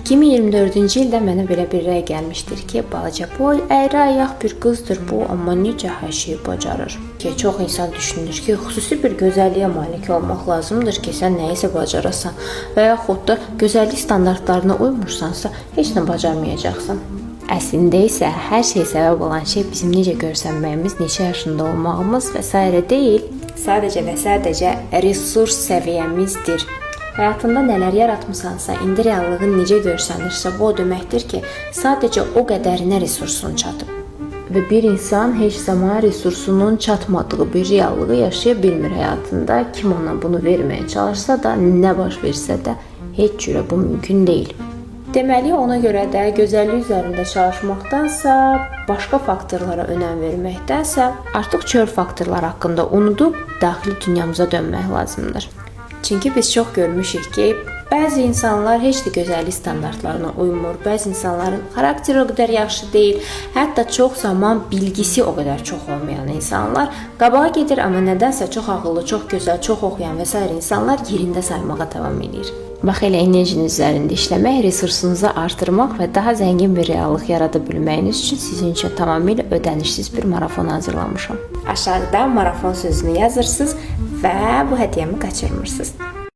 2024-cü ildə mənə belə bir rəy gəlmişdir ki, balaca boy, əyri ayaq bir qızdır bu, amma necə hər şeyi bacarır. Çox insan düşünür ki, xüsusi bir gözəlliyə malik olmaq lazımdır ki, sən nəyisə bacarasan və yaxud da gözəllik standartlarına uymursansa, heç nə bacarmayacaqsan. Əslində isə hər şey səbəb olan şey bizim necə görsənməyimiz, neçə yaşında olmağımız və s. deyil, sadəcə və sadəcə resurs səviyyəmizdir. Həyatında nələr yaratmısansa, indi reallığın necə görsənirsə, bu o deməkdir ki, sadəcə o qədərinə resursun çatıb. Və bir insan heç zaman resursunun çatmadığı bir reallığı yaşaya bilmir həyatında. Kim ona bunu verməyə çalışsa da, nə baş versə də, heç cürə bu mümkün deyil. Deməli, ona görə də gözəllik üzərində çalışmaqdansa, başqa faktorlara önəm verməkdənsə, artıq çöl faktorlar haqqında unudub, daxili dünyamıza dönmək lazımdır. Çünki biz çox görmüşük ki, bəzi insanlar heç də gözəllik standartlarına uymur, bəzi insanların xarakteri o qədər yaxşı deyil, hətta çox zaman bilgisi o qədər çox olmayan insanlar qabağa gedir, amma nədənsə çox ağıllı, çox gözəl, çox oxuyan və s. insanlar yerində saymağa davam edir. Bax, elə enerjiniz üzərində işləmək, resursunuzu artırmaq və daha zəngin bir reallıq yarada bilməyiniz üçün sizin üçün tamamilə ödənişsiz bir marafon hazırlamışam. Aşağıda marafon sözünü yazırsınız və bu hədiyyəmi qaçırmırsınız.